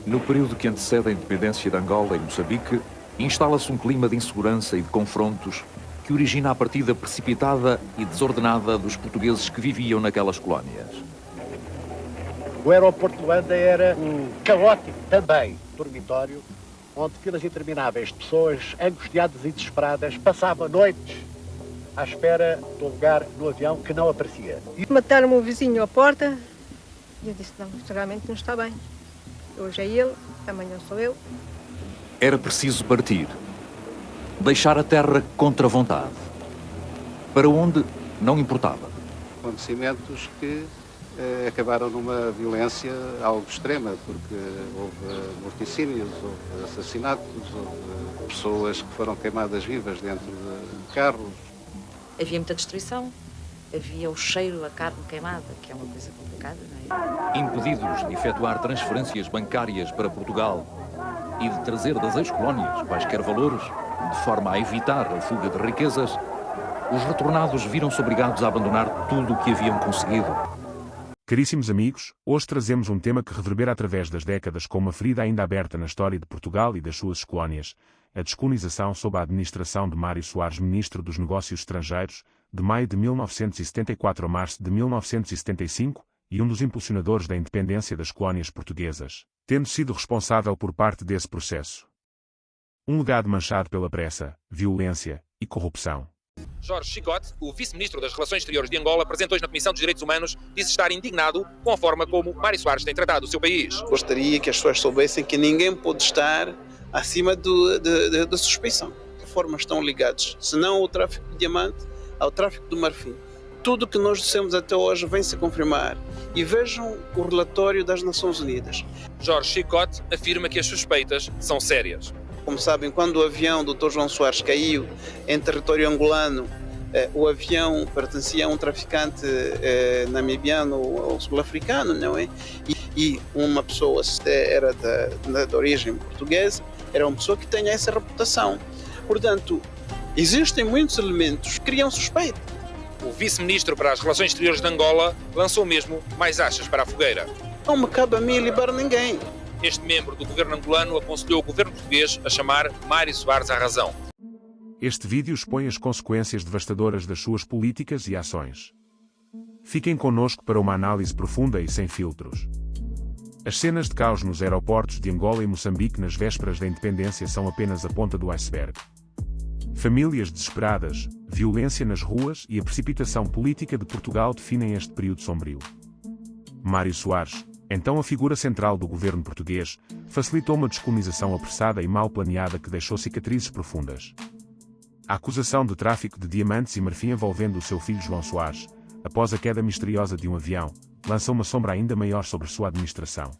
No período que antecede a independência de Angola e Moçambique, instala-se um clima de insegurança e de confrontos que origina a partida precipitada e desordenada dos portugueses que viviam naquelas colónias. O aeroporto de Luanda era um caótico também dormitório, onde filas intermináveis de pessoas angustiadas e desesperadas passavam noites à espera do lugar no avião que não aparecia. Mataram o vizinho à porta e eu disse, não, isto realmente não está bem. Hoje é ele, amanhã sou eu. Era preciso partir, deixar a terra contra a vontade. Para onde não importava. Acontecimentos que acabaram numa violência algo extrema, porque houve morticínios, houve assassinatos, houve pessoas que foram queimadas vivas dentro de carros. Havia muita destruição, havia o cheiro a carne queimada, que é uma coisa complicada, não é? Impedidos de efetuar transferências bancárias para Portugal e de trazer das ex-colónias quaisquer valores, de forma a evitar a fuga de riquezas, os retornados viram-se obrigados a abandonar tudo o que haviam conseguido. Caríssimos amigos, hoje trazemos um tema que reverbera através das décadas com uma ferida ainda aberta na história de Portugal e das suas colónias, a descolonização sob a administração de Mário Soares, Ministro dos Negócios Estrangeiros, de maio de 1974 a março de 1975, e um dos impulsionadores da independência das colónias portuguesas, tendo sido responsável por parte desse processo. Um legado manchado pela pressa, violência e corrupção. Jorge Chicote, o vice-ministro das Relações Exteriores de Angola, apresentou hoje na Comissão dos Direitos Humanos, disse estar indignado com a forma como Mário Soares tem tratado o seu país. Gostaria que as pessoas soubessem que ninguém pode estar acima da suspeição. De que forma estão ligados? Se não ao tráfico de diamante, ao tráfico do marfim. Tudo o que nós dissemos até hoje vem-se confirmar. E vejam o relatório das Nações Unidas. Jorge Chicote afirma que as suspeitas são sérias. Como sabem, quando o avião do Dr. João Soares caiu em território angolano, o avião pertencia a um traficante namibiano ou sul-africano, não é? E uma pessoa era de origem portuguesa, era uma pessoa que tinha essa reputação. Portanto, existem muitos elementos que criam suspeita. O vice-ministro para as Relações Exteriores de Angola lançou mesmo mais achas para a fogueira. Não me cabe a mim liberar ninguém. Este membro do governo angolano aconselhou o governo português a chamar Mário Soares à razão. Este vídeo expõe as consequências devastadoras das suas políticas e ações. Fiquem connosco para uma análise profunda e sem filtros. As cenas de caos nos aeroportos de Angola e Moçambique nas vésperas da independência são apenas a ponta do iceberg. Famílias desesperadas, violência nas ruas e a precipitação política de Portugal definem este período sombrio. Mário Soares, então a figura central do governo português, facilitou uma descolonização apressada e mal planeada que deixou cicatrizes profundas. A acusação de tráfico de diamantes e marfim envolvendo o seu filho João Soares, após a queda misteriosa de um avião, lança uma sombra ainda maior sobre sua administração.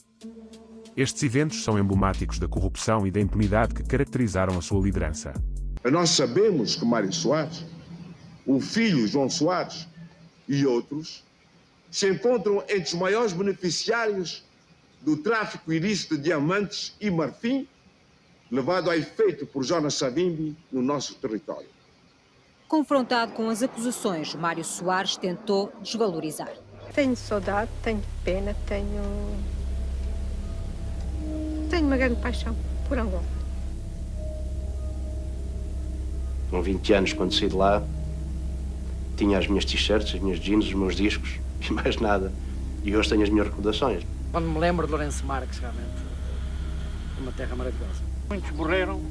Estes eventos são emblemáticos da corrupção e da impunidade que caracterizaram a sua liderança. Nós sabemos que Mário Soares, o filho João Soares e outros se encontram entre os maiores beneficiários do tráfico ilícito de diamantes e marfim, levado a efeito por Jonas Savimbi no nosso território. Confrontado com as acusações, Mário Soares tentou desvalorizar. Tenho saudade, tenho pena, tenho uma grande paixão por Angola. Com 20 anos, quando saí de lá, tinha as minhas t-shirts, as minhas jeans, os meus discos e mais nada. E hoje tenho as minhas recordações. Quando me lembro de Lourenço Marques, realmente, é uma terra maravilhosa. Muitos morreram,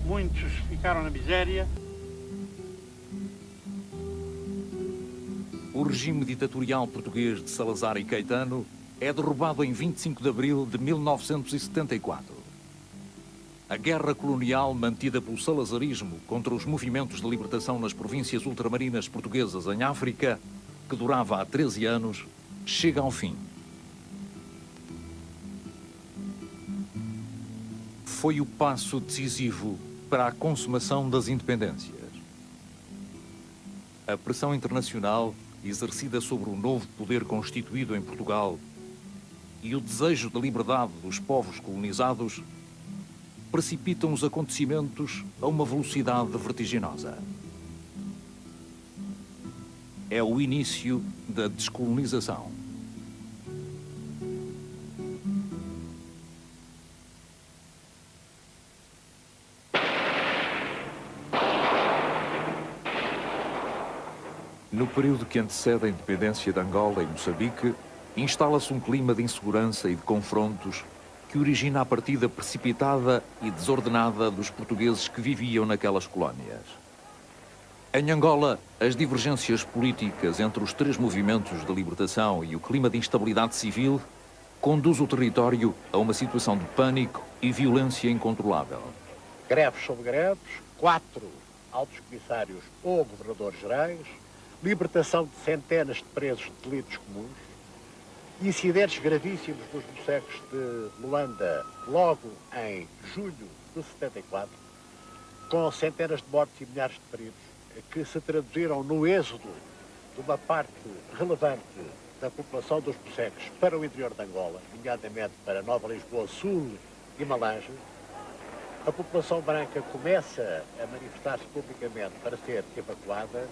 muitos ficaram na miséria. O regime ditatorial português de Salazar e Caetano é derrubado em 25 de abril de 1974. A guerra colonial mantida pelo salazarismo contra os movimentos de libertação nas províncias ultramarinas portuguesas em África, que durava há 13 anos, chega ao fim. Foi o passo decisivo para a consumação das independências. A pressão internacional exercida sobre o novo poder constituído em Portugal e o desejo de liberdade dos povos colonizados precipitam os acontecimentos a uma velocidade vertiginosa. É o início da descolonização. período que antecede a independência de Angola e Moçambique, instala-se um clima de insegurança e de confrontos que origina a partida precipitada e desordenada dos portugueses que viviam naquelas colónias. Em Angola, as divergências políticas entre os três movimentos de libertação e o clima de instabilidade civil conduz o território a uma situação de pânico e violência incontrolável. Greves sobre greves, 4 altos comissários ou governadores gerais, libertação de centenas de presos de delitos comuns, incidentes gravíssimos nos bocegos de Luanda logo em julho de 74, com centenas de mortos e milhares de feridos, que se traduziram no êxodo de uma parte relevante da população dos bocegos para o interior de Angola, nomeadamente para Nova Lisboa Sul e Malange. A população branca começa a manifestar-se publicamente para ser evacuada,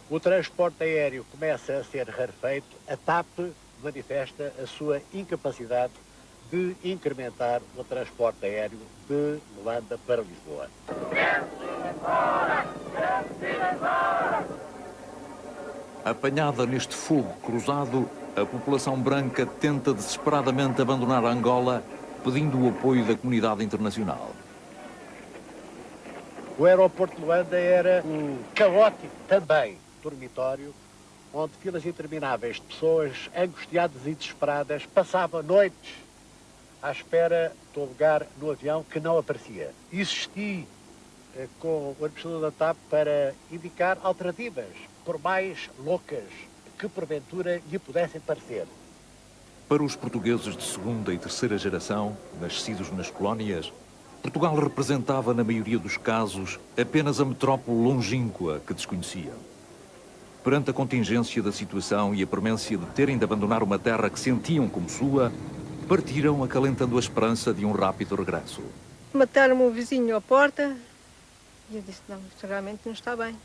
o transporte aéreo começa a ser rarefeito, a TAP manifesta a sua incapacidade de incrementar o transporte aéreo de Luanda para Lisboa. Apanhada neste fogo cruzado, a população branca tenta desesperadamente abandonar Angola, pedindo o apoio da comunidade internacional. O aeroporto de Luanda era um caótico também dormitório, onde filas intermináveis de pessoas angustiadas e desesperadas passavam noites à espera do lugar no avião que não aparecia. Insisti com o administrador da TAP para indicar alternativas, por mais loucas que porventura lhe pudessem parecer. Para os portugueses de segunda e terceira geração, nascidos nas colónias, Portugal representava, na maioria dos casos, apenas a metrópole longínqua que desconheciam. Perante a contingência da situação e a premência de terem de abandonar uma terra que sentiam como sua, partiram acalentando a esperança de um rápido regresso. Mataram-me o vizinho à porta e eu disse, não, isto realmente não está bem.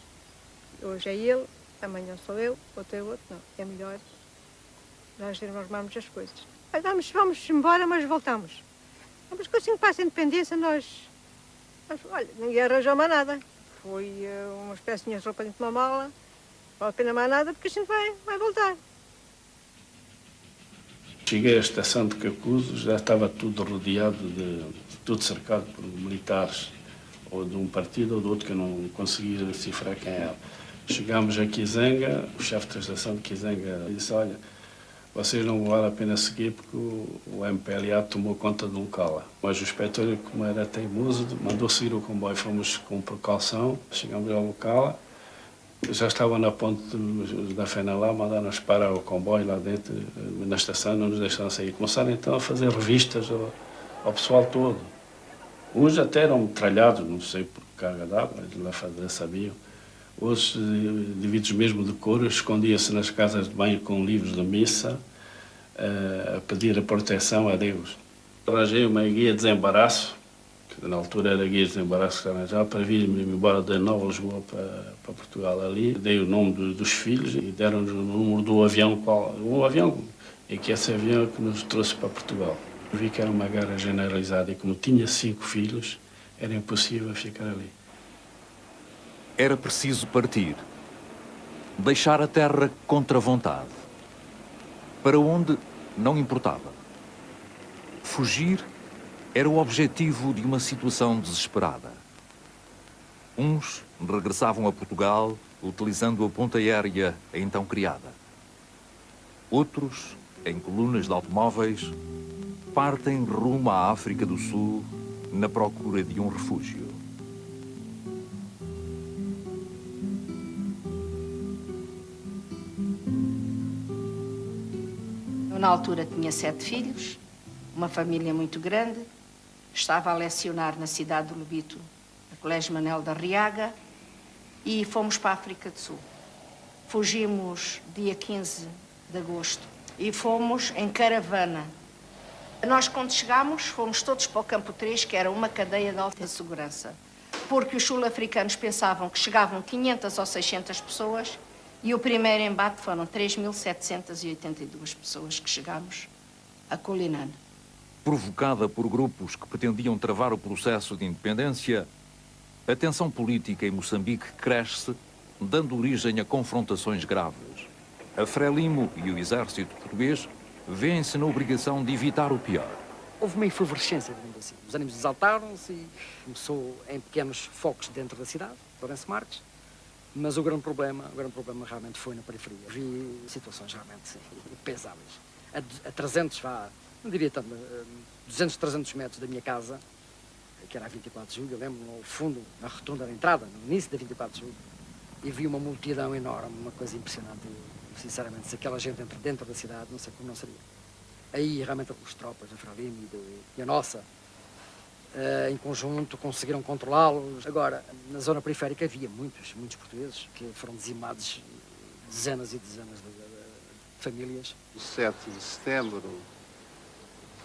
Hoje é ele, amanhã sou eu, outro é outro. Não, é melhor nós armarmos as coisas. Vamos embora, mas voltamos. Mas assim que passa a independência, nós olha, ninguém arranjou mais nada. Foi umas pecinhas de roupa dentro de uma mala, não vale a pena mais nada, porque a gente vai voltar. Cheguei à estação de Cacuzo, já estava tudo rodeado, tudo cercado por militares, ou de um partido ou do outro, que eu não conseguia decifrar quem era. Chegámos a Kizanga, o chefe da estação de Kizanga disse, olha, vocês não vale a pena seguir porque o MPLA tomou conta do local. Mas o inspetor, como era teimoso, mandou seguir o comboio. Fomos com precaução, chegamos ao local, já estava na ponte da Fenalá, mandaram-nos parar o comboio lá dentro, na estação, não nos deixaram sair. Começaram então a fazer revistas ao pessoal todo. Uns até eram metralhados, não sei por carga d'água, eles lá sabiam. Outros, indivíduos mesmo de cor, escondiam-se nas casas de banho com livros de missa, a pedir a proteção a Deus. Arranjei uma guia de desembaraço, que na altura era guia de desembaraço que arranjava, para vir-me embora de Nova Lisboa para Portugal ali. Dei o nome dos filhos e deram-nos o número do avião, um avião, e que esse avião que nos trouxe para Portugal. Vi que era uma guerra generalizada e como tinha 5 filhos, era impossível ficar ali. Era preciso partir. Deixar a terra contra a vontade. Para onde, não importava. Fugir era o objetivo de uma situação desesperada. Uns regressavam a Portugal utilizando a ponte aérea então criada. Outros, em colunas de automóveis, partem rumo à África do Sul na procura de um refúgio. Na altura tinha 7 filhos, uma família muito grande, estava a lecionar na cidade do Lobito, no Colégio Manel da Riaga, e fomos para a África do Sul. Fugimos dia 15 de agosto e fomos em caravana. Nós, quando chegámos, fomos todos para o Campo 3, que era uma cadeia de alta segurança, porque os sul-africanos pensavam que chegavam 500 ou 600 pessoas. E o primeiro embate foram 3.782 pessoas que chegámos a Culinane. Provocada por grupos que pretendiam travar o processo de independência, a tensão política em Moçambique cresce dando origem a confrontações graves. A Frelimo e o exército português vêem-se na obrigação de evitar o pior. Houve uma efervescência, digamos assim. Os ânimos exaltaram-se e começou em pequenos focos dentro da cidade, Lourenço Marques, mas o grande problema realmente foi na periferia. Vi situações realmente impensáveis. A 300, não diria tanto, 200, 300 metros da minha casa, que era a 24 de julho, eu lembro, no fundo, na rotunda da entrada, no início da 24 de julho, e vi uma multidão enorme, uma coisa impressionante. E, sinceramente, se aquela gente entra dentro da cidade, não sei como não seria. Aí, realmente, os tropas da Frelimo e a nossa, em conjunto, conseguiram controlá-los. Agora, na zona periférica havia muitos portugueses que foram dizimados, dezenas e dezenas de famílias. O 7 de setembro,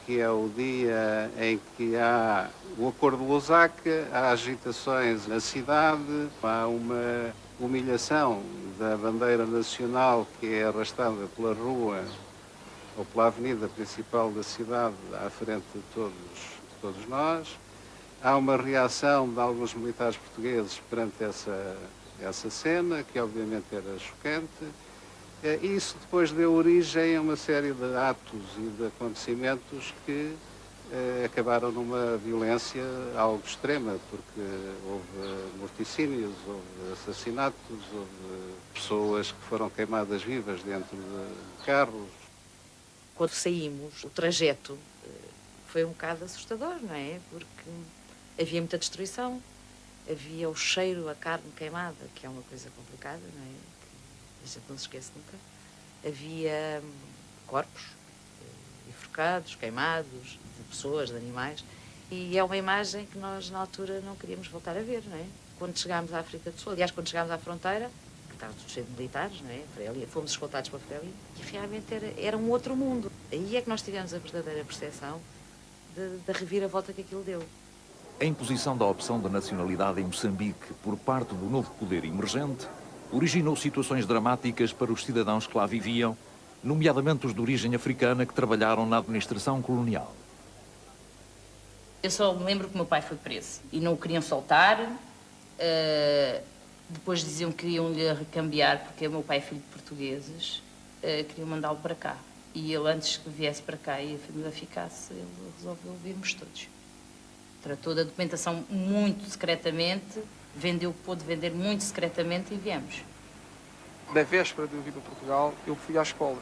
que é o dia em que há o Acordo de Lusaka, há agitações na cidade, há uma humilhação da bandeira nacional que é arrastada pela rua ou pela avenida principal da cidade à frente de todos nós. Há uma reação de alguns militares portugueses perante essa cena, que obviamente era chocante. E isso depois deu origem a uma série de atos e de acontecimentos que acabaram numa violência algo extrema, porque houve morticínios, houve assassinatos, houve pessoas que foram queimadas vivas dentro de carros. Quando saímos, o trajeto foi um bocado assustador, não é? Porque havia muita destruição, havia o cheiro a carne queimada, que é uma coisa complicada, não é? Que a gente não se esquece nunca. Havia corpos enforcados, queimados, de pessoas, de animais, e é uma imagem que nós, na altura, não queríamos voltar a ver, não é? Quando chegámos à África do Sul, aliás, quando chegámos à fronteira, que estava tudo cheio de militares, não é? Fomos escoltados para a Frelimo, e realmente era um outro mundo. Aí é que nós tivemos a verdadeira percepção da reviravolta que aquilo deu. A imposição da opção da nacionalidade em Moçambique por parte do novo poder emergente originou situações dramáticas para os cidadãos que lá viviam, nomeadamente os de origem africana que trabalharam na administração colonial. Eu só me lembro que o meu pai foi preso e não o queriam soltar. Depois diziam que iam-lhe recambiar, porque o meu pai é filho de portugueses, queriam mandá-lo para cá. E ele, antes que viesse para cá e a família ficasse, ele resolveu virmos todos. Tratou da documentação muito secretamente, vendeu o que pôde vender muito secretamente e viemos. Na véspera de eu vir para Portugal, eu fui à escola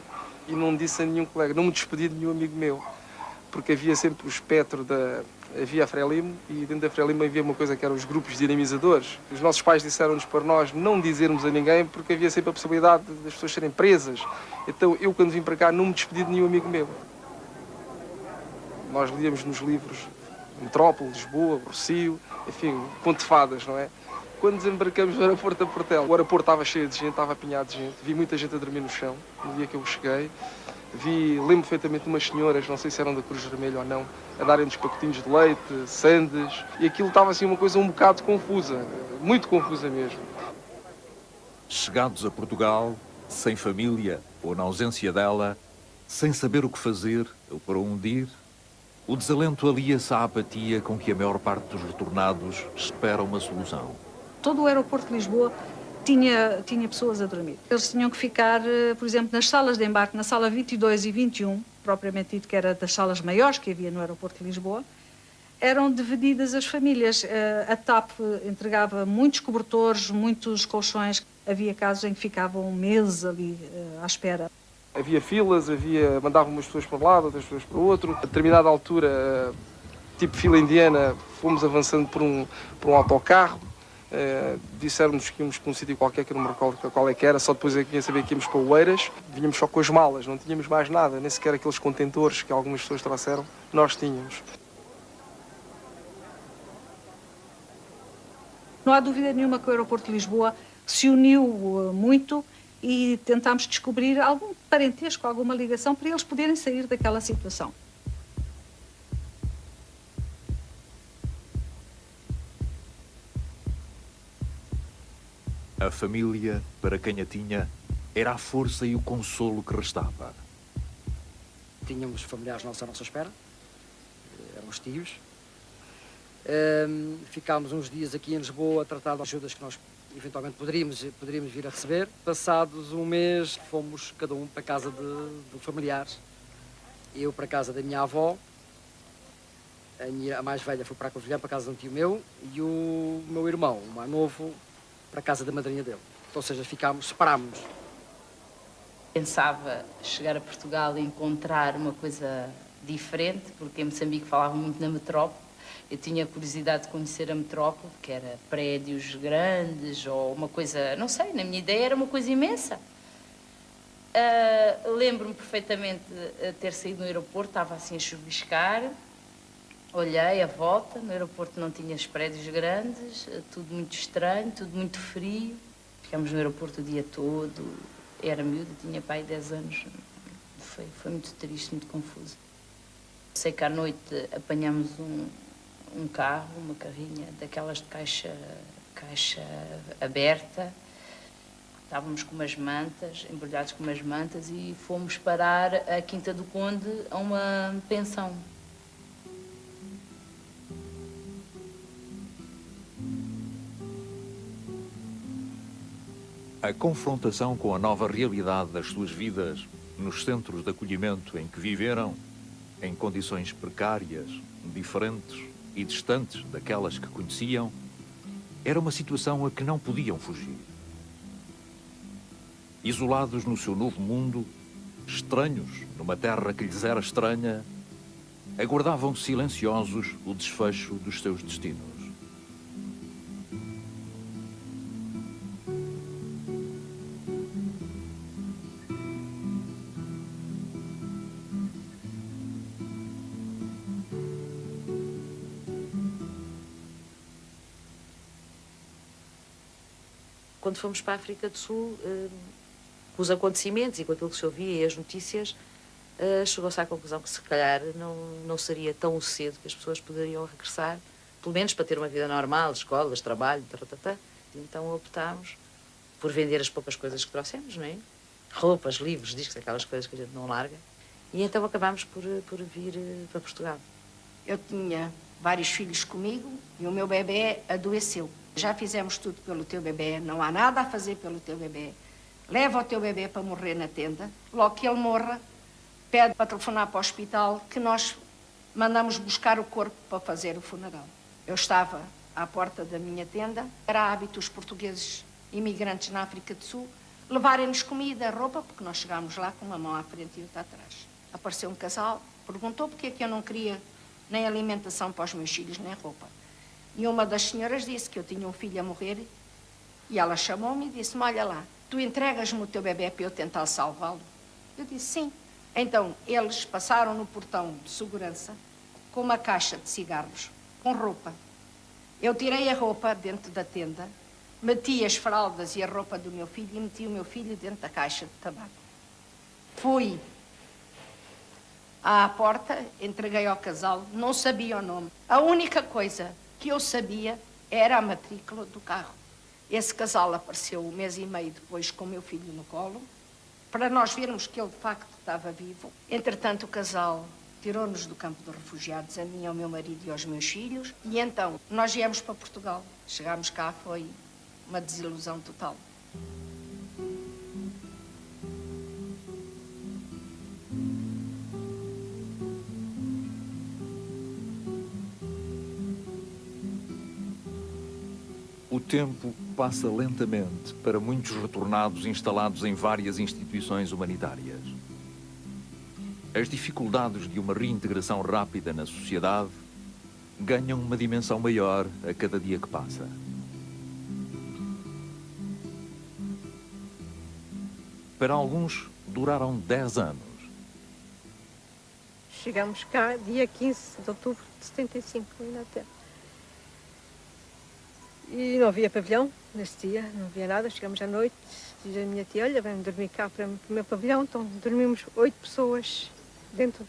e não disse a nenhum colega, não me despedi de nenhum amigo meu, porque havia sempre o espectro havia a Frelimo e dentro da Frelimo havia uma coisa que eram os grupos dinamizadores. Os nossos pais disseram-nos para nós não dizermos a ninguém porque havia sempre a possibilidade das pessoas serem presas. Então eu, quando vim para cá, não me despedi de nenhum amigo meu. Nós líamos nos livros Metrópole, Lisboa, Rossio, enfim, conto de fadas, não é? Quando desembarcamos no aeroporto da Portela, o aeroporto estava cheio de gente, estava apinhado de gente. Vi muita gente a dormir no chão, no dia que eu cheguei. Lembro perfeitamente de umas senhoras, não sei se eram da Cruz Vermelha ou não, a darem-nos pacotinhos de leite, sandes, e aquilo estava assim uma coisa um bocado confusa, muito confusa mesmo. Chegados a Portugal, sem família ou na ausência dela, sem saber o que fazer ou para onde ir, o desalento alia-se à apatia com que a maior parte dos retornados espera uma solução. Todo o aeroporto de Lisboa tinha pessoas a dormir. Eles tinham que ficar, por exemplo, nas salas de embarque, na sala 22 e 21, propriamente dito, que era das salas maiores que havia no aeroporto de Lisboa, eram divididas as famílias. A TAP entregava muitos cobertores, muitos colchões. Havia casos em que ficavam meses ali à espera. Havia filas, mandavam umas pessoas para um lado, outras pessoas para o outro. A determinada altura, tipo fila indiana, fomos avançando por um autocarro. Disseram-nos que íamos para um sítio qualquer, que eu não me recordo qual é que era, só depois é que vinha saber que íamos para Oeiras. Vinhamos só com as malas, não tínhamos mais nada, nem sequer aqueles contentores que algumas pessoas trouxeram, nós tínhamos. Não há dúvida nenhuma que o aeroporto de Lisboa se uniu muito e tentámos descobrir algum parentesco, alguma ligação para eles poderem sair daquela situação. A família, para quem a tinha, era a força e o consolo que restava. Tínhamos familiares nossos à nossa espera, eram os tios. Ficámos uns dias aqui em Lisboa a tratar das ajudas que nós eventualmente poderíamos vir a receber. Passados um mês, fomos cada um para a casa de familiares. Eu para a casa da minha avó, a mais velha foi para a Covilhã, para a casa de um tio meu, e o meu irmão, o mais novo, para a casa da madrinha dele. Ou seja, separámos-nos. Pensava chegar a Portugal e encontrar uma coisa diferente, porque em Moçambique falavam muito na metrópole. Eu tinha curiosidade de conhecer a metrópole, que era prédios grandes ou uma coisa, não sei, na minha ideia era uma coisa imensa. Lembro-me perfeitamente de ter saído no aeroporto, estava assim a chuviscar, olhei à volta, no aeroporto não tinha os prédios grandes, tudo muito estranho, tudo muito frio. Ficámos no aeroporto o dia todo, era miúda, tinha pai 10 anos, foi muito triste, muito confuso. Sei que à noite apanhámos um carro, uma carrinha daquelas de caixa aberta. Estávamos com umas mantas, embrulhados com umas mantas, e fomos parar a Quinta do Conde a uma pensão. A confrontação com a nova realidade das suas vidas nos centros de acolhimento em que viveram, em condições precárias, diferentes e distantes daquelas que conheciam, era uma situação a que não podiam fugir. Isolados no seu novo mundo, estranhos numa terra que lhes era estranha, aguardavam silenciosos o desfecho dos seus destinos. Quando fomos para a África do Sul, com os acontecimentos e com aquilo que se ouvia e as notícias, chegou-se à conclusão que se calhar não seria tão cedo que as pessoas poderiam regressar, pelo menos para ter uma vida normal, escolas, trabalho, Então optámos por vender as poucas coisas que trouxemos, não é? Roupas, livros, discos, aquelas coisas que a gente não larga. E então acabámos por vir para Portugal. Eu tinha vários filhos comigo e o meu bebê adoeceu. Já fizemos tudo pelo teu bebê, não há nada a fazer pelo teu bebê. Leva o teu bebê para morrer na tenda. Logo que ele morra, pede para telefonar para o hospital que nós mandamos buscar o corpo para fazer o funeral. Eu estava à porta da minha tenda. Era hábito os portugueses imigrantes na África do Sul levarem-nos comida, roupa, porque nós chegámos lá com uma mão à frente e outra atrás. Apareceu um casal, perguntou porque é que eu não queria nem alimentação para os meus filhos, nem roupa. E uma das senhoras disse que eu tinha um filho a morrer e ela chamou-me e disse-me, olha lá, tu entregas-me o teu bebê para eu tentar salvá-lo? Eu disse, sim. Então, eles passaram no portão de segurança com uma caixa de cigarros, com roupa. Eu tirei a roupa dentro da tenda, meti as fraldas e a roupa do meu filho e meti o meu filho dentro da caixa de tabaco. Fui à porta, entreguei ao casal, não sabia o nome. A única coisa que eu sabia era a matrícula do carro. Esse casal apareceu um mês e meio depois com o meu filho no colo, para nós vermos que ele de facto estava vivo. Entretanto, o casal tirou-nos do campo de refugiados, a mim, ao meu marido e aos meus filhos, e então nós viemos para Portugal. Chegámos cá, foi uma desilusão total. O tempo passa lentamente para muitos retornados instalados em várias instituições humanitárias. As dificuldades de uma reintegração rápida na sociedade ganham uma dimensão maior a cada dia que passa. Para alguns, duraram 10 anos. Chegamos cá dia 15 de outubro de 75, em Inglaterra. E não havia pavilhão nesse dia, não havia nada. Chegamos à noite, diz a minha tia, olha, vamos dormir cá para o meu pavilhão. Então dormimos 8 pessoas dentro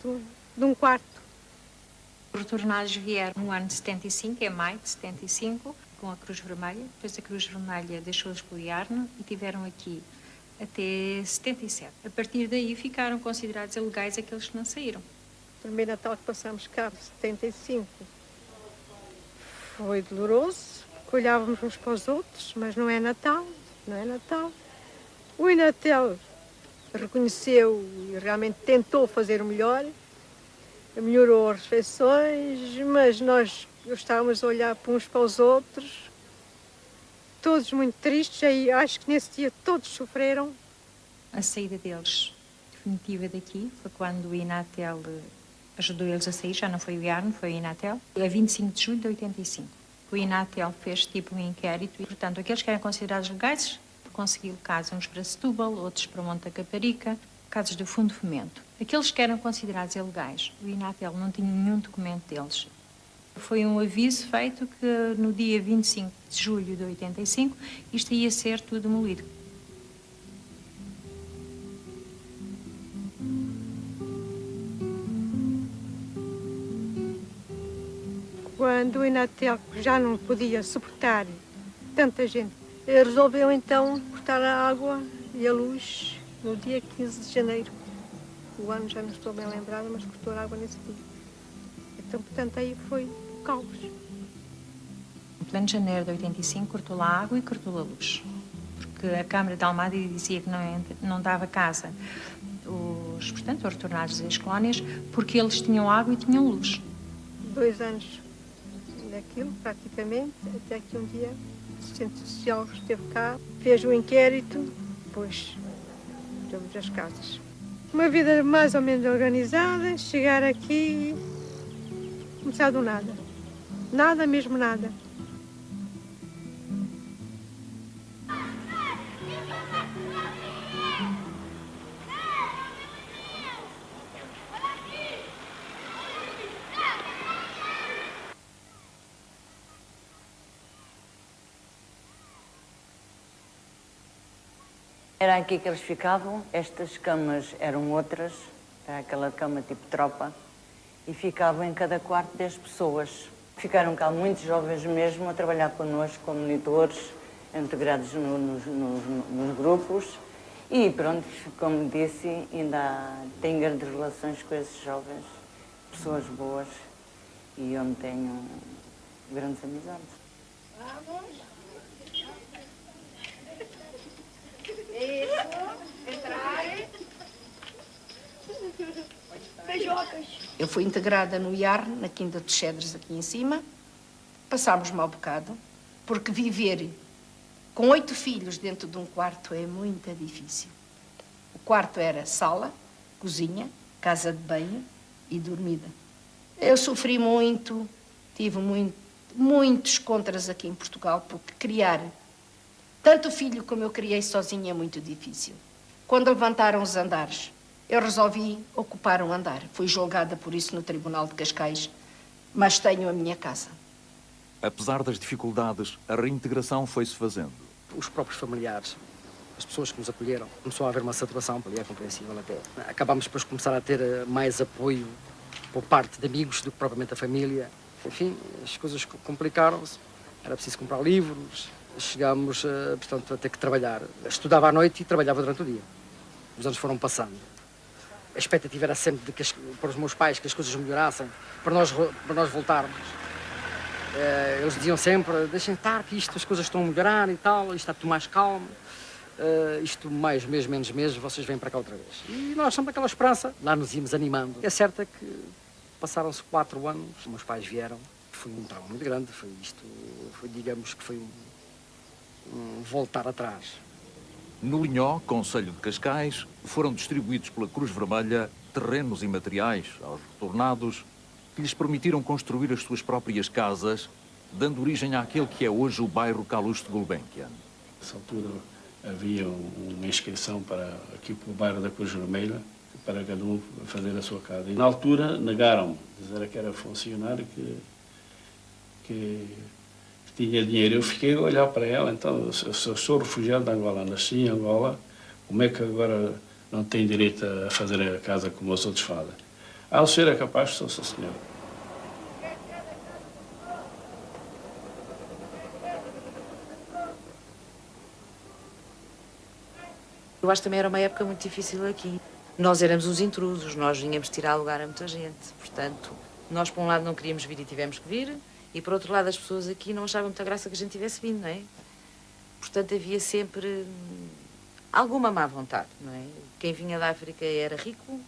de um quarto. Os retornados vieram no ano de 75, em maio de 75, com a Cruz Vermelha. Depois a Cruz Vermelha deixou de espoliar-nos e tiveram aqui até 77. A partir daí ficaram considerados ilegais aqueles que não saíram. O primeiro Natal que passamos cá, 75, foi doloroso, olhávamos uns para os outros, mas não é Natal, não é Natal. O Inatel reconheceu e realmente tentou fazer o melhor, melhorou as refeições, mas nós estávamos a olhar para uns para os outros, todos muito tristes, e acho que nesse dia todos sofreram. A saída deles definitiva daqui foi quando o Inatel ajudou eles a sair, já não foi o IARN, foi o Inatel. É 25 de julho de 85. O Inatel fez tipo um inquérito e, portanto, aqueles que eram considerados legais conseguiram casas, uns para Setúbal, outros para Monte Caparica, casas do Fundo de Fomento. Aqueles que eram considerados ilegais, o Inatel não tinha nenhum documento deles. Foi um aviso feito que no dia 25 de julho de 85 isto ia ser tudo demolido. Quando o Inatel já não podia suportar tanta gente, resolveu então cortar a água e a luz no dia 15 de janeiro. O ano já não estou bem lembrada, mas cortou a água nesse dia. Então, portanto, aí foi o caos. Em pleno de janeiro de 85 cortou a água e cortou a luz. Porque a Câmara de Almada dizia que não dava casa os retornados das colónias porque eles tinham água e tinham luz. 2 anos daquilo, praticamente, até que um dia o Centro Social esteve cá, fez o inquérito, depois temos as casas. Uma vida mais ou menos organizada, chegar aqui e começar do nada. Nada, mesmo nada. Era aqui que eles ficavam, estas camas eram outras, era aquela cama tipo tropa, e ficavam em cada quarto 10 pessoas. Ficaram cá muitos jovens mesmo a trabalhar connosco como monitores, integrados nos grupos, e pronto, como disse, ainda tenho grandes relações com esses jovens, pessoas boas, e onde tenho grandes amizades. Eu fui integrada no IARN, na Quinta dos Cedros, aqui em cima. Passámos mau bocado, porque viver com 8 filhos dentro de um quarto é muito difícil. O quarto era sala, cozinha, casa de banho e dormida. Eu sofri muito, tive muitos contras aqui em Portugal, porque criar tanto filho como eu criei sozinha é muito difícil. Quando levantaram os andares, eu resolvi ocupar um andar. Fui julgada por isso no Tribunal de Cascais, mas tenho a minha casa. Apesar das dificuldades, a reintegração foi-se fazendo. Os próprios familiares, as pessoas que nos acolheram, começou a haver uma saturação, ali é compreensível até. Acabámos depois de começar a ter mais apoio por parte de amigos do que propriamente a família. Enfim, as coisas complicaram-se, era preciso comprar livros, chegámos, portanto, a ter que trabalhar. Estudava à noite e trabalhava durante o dia. Os anos foram passando. A expectativa era sempre para os meus pais que as coisas melhorassem, para nós voltarmos. Eles diziam sempre, deixem estar, que as coisas estão a melhorar e tal, isto está tudo mais calmo, isto mais mês, menos meses, vocês vêm para cá outra vez. E nós sempre aquela esperança, lá nos íamos animando. É certo que passaram-se 4 anos, os meus pais vieram, foi um trauma muito grande, digamos que foi um voltar atrás. No Linhó, concelho de Cascais, foram distribuídos pela Cruz Vermelha terrenos e materiais aos retornados que lhes permitiram construir as suas próprias casas, dando origem àquele que é hoje o bairro Calouste de Gulbenkian. Nessa altura havia uma inscrição aqui para o bairro da Cruz Vermelha, para cada um fazer a sua casa. E na altura negaram-me, dizer que era funcionário que tinha dinheiro. Eu fiquei a olhar para ela, então, se eu sou refugiado de Angola, nasci em Angola, como é que agora não tenho direito a fazer a casa como os outros fazem? O senhor é capaz, sou senhor. Eu acho que também era uma época muito difícil aqui. Nós éramos os intrusos, nós vinhamos tirar lugar a muita gente. Portanto, nós por um lado não queríamos vir e tivemos que vir, E, por outro lado, as pessoas aqui não achavam muita graça que a gente tivesse vindo, não é? Portanto, havia sempre alguma má vontade, não é? Quem vinha da África era rico,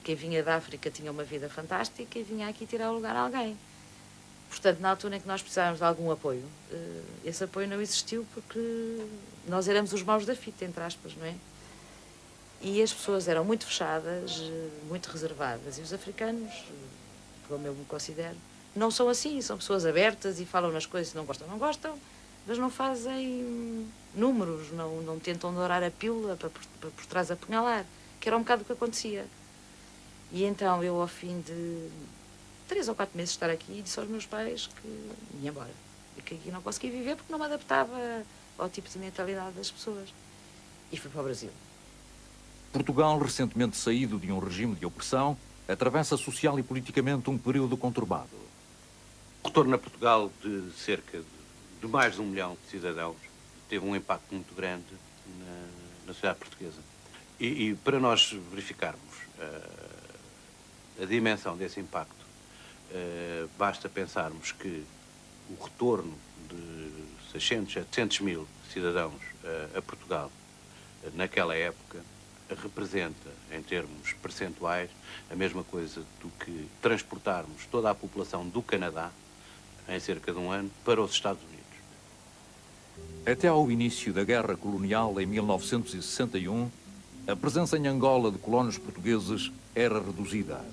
quem vinha da África tinha uma vida fantástica e vinha aqui tirar o lugar a alguém. Portanto, na altura em que nós precisávamos de algum apoio, esse apoio não existiu porque nós éramos os maus da fita, entre aspas, não é? E as pessoas eram muito fechadas, muito reservadas. E os africanos, como eu me considero, não são assim, são pessoas abertas e falam nas coisas, se não gostam, não gostam, mas não fazem números, não tentam dourar a pílula para por trás apunhalar, que era um bocado o que acontecia. E então eu, ao fim de 3 ou 4 meses de estar aqui, disse aos meus pais que ia embora. E que aqui não conseguia viver porque não me adaptava ao tipo de mentalidade das pessoas. E fui para o Brasil. Portugal, recentemente saído de um regime de opressão, atravessa social e politicamente um período conturbado. O retorno a Portugal de cerca de mais de 1 milhão de cidadãos teve um impacto muito grande na sociedade portuguesa. E para nós verificarmos a dimensão desse impacto, basta pensarmos que o retorno de 600, 700 mil cidadãos a Portugal naquela época representa, em termos percentuais, a mesma coisa do que transportarmos toda a população do Canadá, em cerca de 1 ano, para os Estados Unidos. Até ao início da Guerra Colonial, em 1961, a presença em Angola de colonos portugueses era reduzida.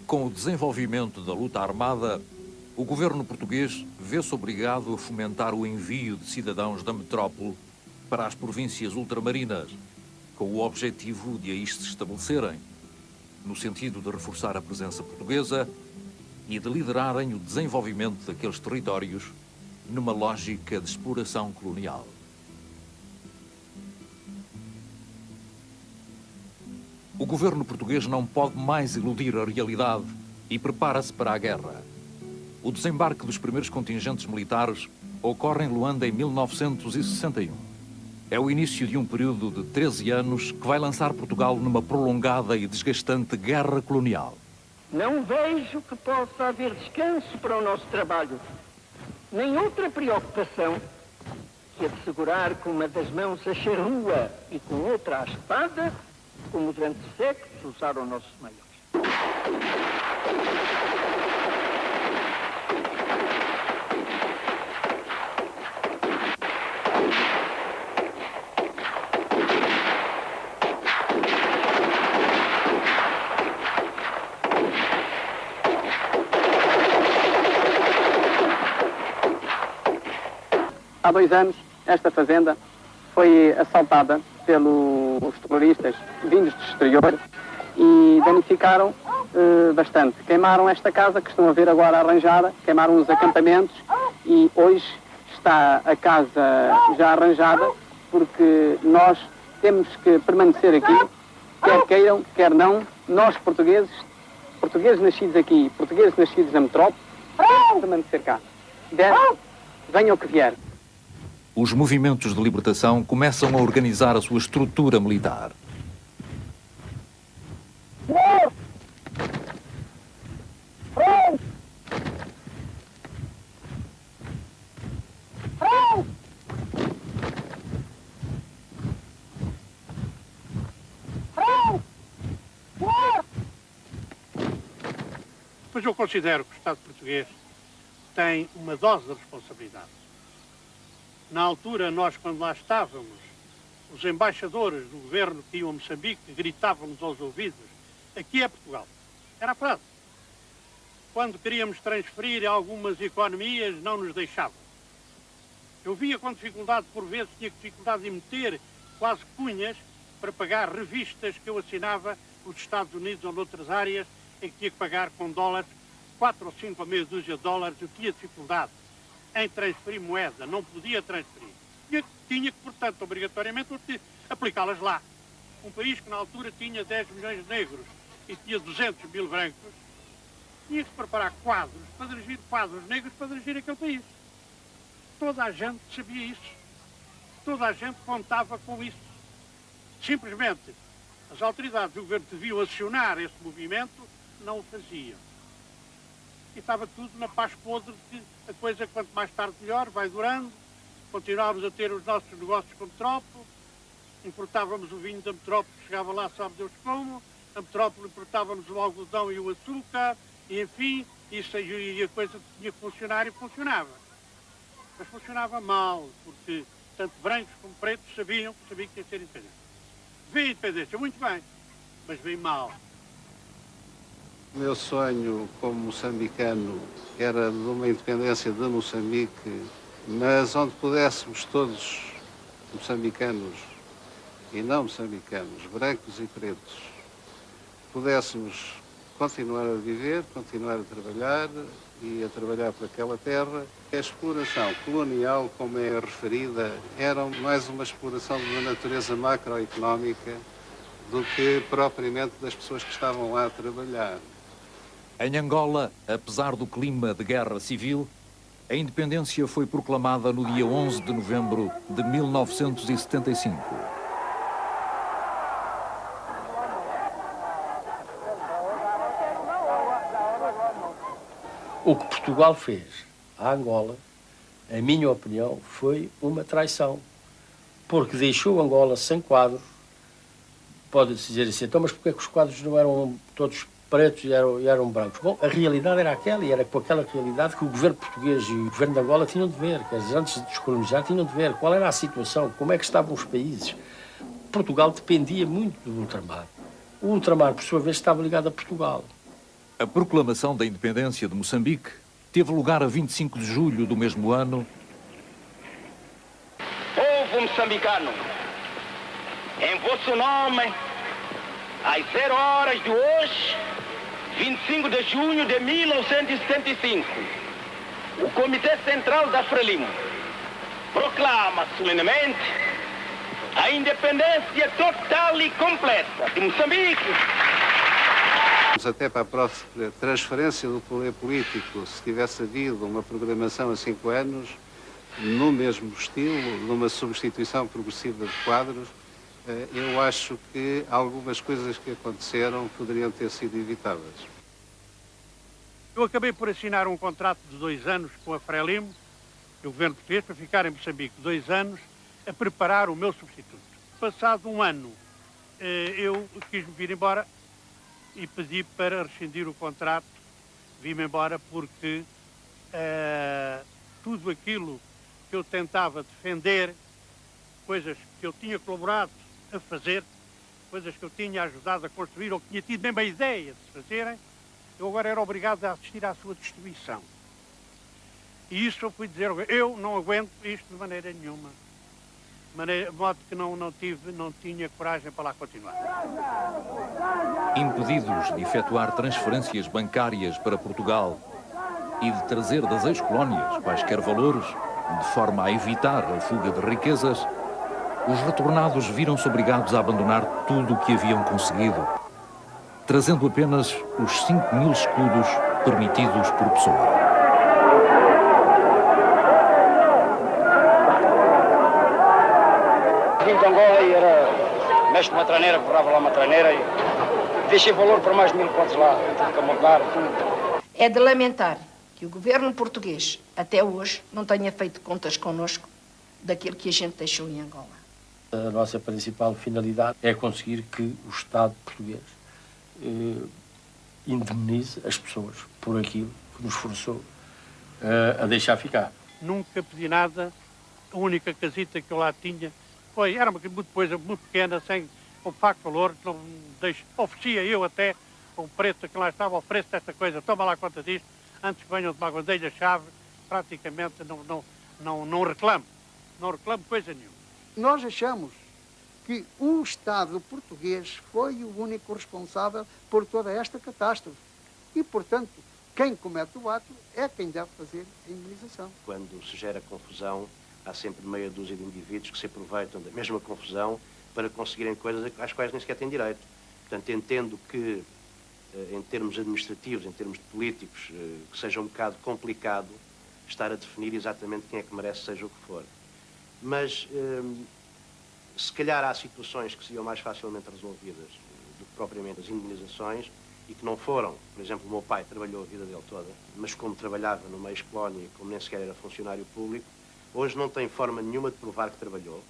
Com o desenvolvimento da luta armada, o governo português vê-se obrigado a fomentar o envio de cidadãos da metrópole para as províncias ultramarinas, com o objetivo de aí se estabelecerem, no sentido de reforçar a presença portuguesa e de liderarem o desenvolvimento daqueles territórios numa lógica de exploração colonial. O governo português não pode mais iludir a realidade e prepara-se para a guerra. O desembarque dos primeiros contingentes militares ocorre em Luanda em 1961. É o início de um período de 13 anos que vai lançar Portugal numa prolongada e desgastante guerra colonial. Não vejo que possa haver descanso para o nosso trabalho, nem outra preocupação que a de segurar com uma das mãos a charrua e com outra a espada, como durante séculos usaram nossos maiores. Há 2 anos, esta fazenda foi assaltada pelos terroristas vindos do exterior e danificaram bastante. Queimaram esta casa que estão a ver agora arranjada, queimaram os acampamentos e hoje está a casa já arranjada porque nós temos que permanecer aqui, quer queiram, quer não, nós portugueses nascidos aqui, portugueses nascidos na metrópole, temos que permanecer cá. Venha o que vier. Os movimentos de libertação começam a organizar a sua estrutura militar. Pois eu considero que o Estado português tem uma dose de responsabilidade. Na altura, nós, quando lá estávamos, os embaixadores do governo que iam a Moçambique gritavam-nos aos ouvidos: aqui é Portugal. Era a frase. Quando queríamos transferir algumas economias, não nos deixavam. Eu via com dificuldade, por vezes, tinha dificuldade em meter quase cunhas para pagar revistas que eu assinava nos Estados Unidos ou noutras áreas, em que tinha que pagar com dólares, 4 ou 5 ou meia dúzia de dólares. Eu tinha dificuldade em transferir moeda, não podia transferir. Tinha que, portanto, obrigatoriamente aplicá-las lá. Um país que na altura tinha 10 milhões de negros e tinha 200 mil brancos, tinha que preparar quadros negros para dirigir aquele país. Toda a gente sabia isso. Toda a gente contava com isso. Simplesmente, as autoridades do governo deviam acionar esse movimento, não o faziam. e estava tudo na paz podre, que a coisa quanto mais tarde melhor, vai durando. Continuávamos a ter os nossos negócios com metrópole, importávamos o vinho da metrópole, que chegava lá, sabe Deus como, a metrópole importávamos o algodão e o açúcar, e enfim, isso, e a coisa tinha que funcionar e funcionava. Mas funcionava mal, porque tanto brancos como pretos sabiam que ia ser independente. Veio a independência muito bem, mas veio mal. O meu sonho como moçambicano era de uma independência de Moçambique, mas onde pudéssemos todos, moçambicanos e não moçambicanos, brancos e pretos, pudéssemos continuar a viver, continuar a trabalhar e a trabalhar para aquela terra. A exploração colonial, como é referida, era mais uma exploração de uma natureza macroeconómica do que propriamente das pessoas que estavam lá a trabalhar. Em Angola, apesar do clima de guerra civil, a independência foi proclamada no dia 11 de novembro de 1975. O que Portugal fez à Angola, em minha opinião, foi uma traição. Porque deixou Angola sem quadros. Pode-se dizer assim, então, mas porquê que os quadros não eram todos pretos e eram brancos? Bom, a realidade era aquela, e era com aquela realidade que o governo português e o governo de Angola tinham de ver. Quer dizer, antes de descolonizar, tinham de ver qual era a situação, como é que estavam os países. Portugal dependia muito do ultramar. O ultramar, por sua vez, estava ligado a Portugal. A proclamação da independência de Moçambique teve lugar a 25 de julho do mesmo ano. Povo moçambicano, em vosso nome, às 0 horas de hoje, 25 de junho de 1975, o Comitê Central da Frelimo proclama solenemente a independência total e completa de Moçambique. Até para a próxima transferência do poder político, se tivesse havido uma programação a 5 anos, no mesmo estilo, numa substituição progressiva de quadros, eu acho que algumas coisas que aconteceram poderiam ter sido evitadas. Eu acabei por assinar um contrato de 2 anos com a Frelimo, o governo português, para ficar em Moçambique 2 anos, a preparar o meu substituto. Passado 1 ano, eu quis me vir embora e pedi para rescindir o contrato. Vim-me embora porque tudo aquilo que eu tentava defender, coisas que eu tinha colaborado a fazer, coisas que eu tinha ajudado a construir ou que tinha tido mesmo a ideia de se fazerem, eu agora era obrigado a assistir à sua destruição. E isso eu fui dizer, eu não aguento isto de maneira nenhuma. De modo que não tinha coragem para lá continuar. Impedidos de efetuar transferências bancárias para Portugal e de trazer das ex-colónias quaisquer valores, de forma a evitar a fuga de riquezas, os retornados viram-se obrigados a abandonar tudo o que haviam conseguido, trazendo apenas os 5.000 escudos permitidos por pessoa. Vim de Angola e era mestre de matraneira, borrava lá matraneira e deixei valor para mais de 1000 contos lá, tudo que amontar, tudo. É de lamentar que o governo português, até hoje, não tenha feito contas connosco daquilo que a gente deixou em Angola. A nossa principal finalidade é conseguir que o Estado português indemnize as pessoas por aquilo que nos forçou a deixar ficar. Nunca pedi nada, a única casita que eu lá tinha era uma coisa muito pequena, sem o facto valor, não oferecia eu até o preço que lá estava, ofereço desta coisa, toma lá conta disto, antes que venham de uma bandeja chave, praticamente não reclamo coisa nenhuma. Nós achamos que o Estado português foi o único responsável por toda esta catástrofe e, portanto, quem comete o ato é quem deve fazer a indemnização. Quando se gera confusão, há sempre meia dúzia de indivíduos que se aproveitam da mesma confusão para conseguirem coisas às quais nem sequer têm direito. Portanto, entendo que, em termos administrativos, em termos de políticos, que seja um bocado complicado estar a definir exatamente quem é que merece, seja o que for. Mas, se calhar há situações que seriam mais facilmente resolvidas do que propriamente as indemnizações, e que não foram, por exemplo, o meu pai trabalhou a vida dele toda, mas como trabalhava no meio colónia e como nem sequer era funcionário público, hoje não tem forma nenhuma de provar que trabalhou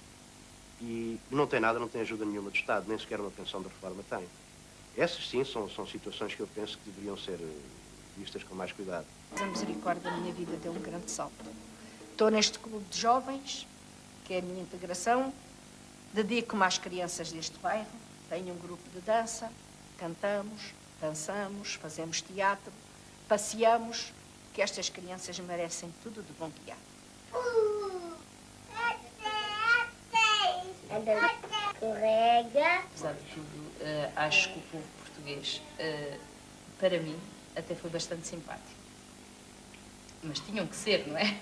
e não tem nada, não tem ajuda nenhuma do Estado, nem sequer uma pensão de reforma tem. Essas sim são situações que eu penso que deveriam ser vistas com mais cuidado. A misericórdia da minha vida deu um grande salto. Estou neste clube de jovens, que é a minha integração, dedico-me às crianças deste bairro, tenho um grupo de dança, cantamos, dançamos, fazemos teatro, passeamos, que estas crianças merecem tudo de bom que há. Escorrega. Apesar de tudo, acho que o povo português, para mim, até foi bastante simpático. Mas tinham que ser, não é?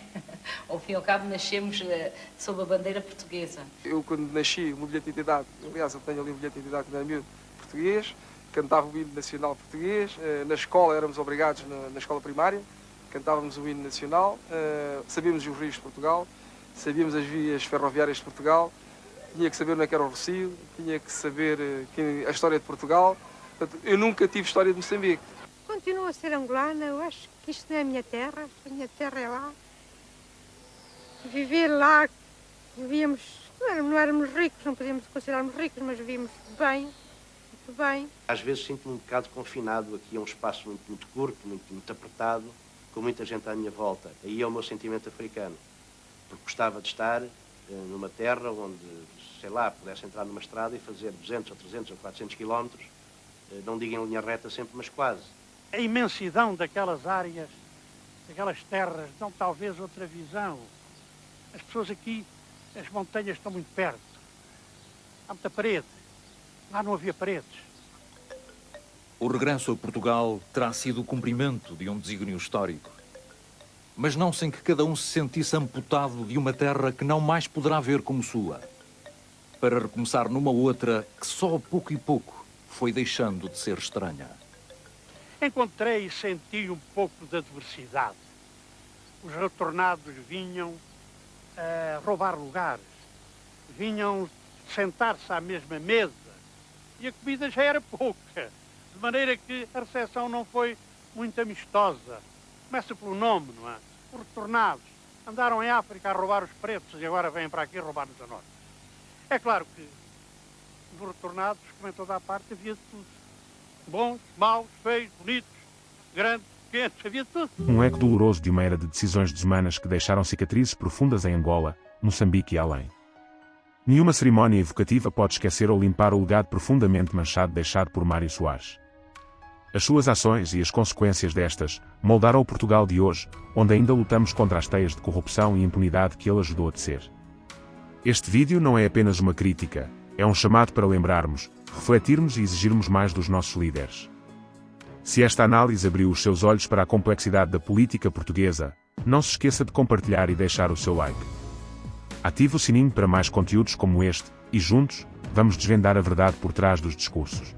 Ao fim e ao cabo, nascemos sob a bandeira portuguesa. Eu, quando nasci, o meu bilhete de identidade, aliás, eu tenho ali um bilhete de identidade quando era miúdo, português, cantava o hino nacional português, na escola éramos obrigados, na escola primária, cantávamos o hino nacional, sabíamos os rios de Portugal, sabíamos as vias ferroviárias de Portugal, tinha que saber onde é que era o Rossio, tinha que saber a história de Portugal. Portanto, eu nunca tive história de Moçambique. Continuo a ser angolana, eu acho que isto não é a minha terra é lá. Viver lá, vivíamos, não éramos ricos, não podíamos considerar-nos ricos, mas vivíamos bem, muito bem. Às vezes sinto-me um bocado confinado aqui a um espaço muito curto, muito apertado, com muita gente à minha volta. Aí é o meu sentimento africano, porque gostava de estar numa terra onde, sei lá, pudesse entrar numa estrada e fazer 200 ou 300 ou 400 quilómetros, não digo em linha reta sempre, mas quase. A imensidão daquelas áreas, daquelas terras, dão talvez outra visão. As pessoas aqui, as montanhas estão muito perto. Há muita parede. Lá não havia paredes. O regresso a Portugal terá sido o cumprimento de um desígnio histórico. Mas não sem que cada um se sentisse amputado de uma terra que não mais poderá ver como sua, para recomeçar numa outra que só a pouco e pouco foi deixando de ser estranha. Encontrei e senti um pouco de adversidade. Os retornados vinham roubar lugares, vinham sentar-se à mesma mesa e a comida já era pouca, de maneira que a recepção não foi muito amistosa. Começa pelo nome, não é? Os retornados andaram em África a roubar os pretos e agora vêm para aqui roubar-nos a nós. É claro que nos retornados, como em toda a parte, havia de tudo. Bons, maus, feios, bonitos, grandes, pequenos, havia de tudo. Um eco doloroso de uma era de decisões desumanas que deixaram cicatrizes profundas em Angola, Moçambique e além. Nenhuma cerimónia evocativa pode esquecer ou limpar o legado profundamente manchado deixado por Mário Soares. As suas ações e as consequências destas moldaram o Portugal de hoje, onde ainda lutamos contra as teias de corrupção e impunidade que ele ajudou a tecer. Este vídeo não é apenas uma crítica, é um chamado para lembrarmos, refletirmos e exigirmos mais dos nossos líderes. Se esta análise abriu os seus olhos para a complexidade da política portuguesa, não se esqueça de compartilhar e deixar o seu like. Ative o sininho para mais conteúdos como este, e juntos, vamos desvendar a verdade por trás dos discursos.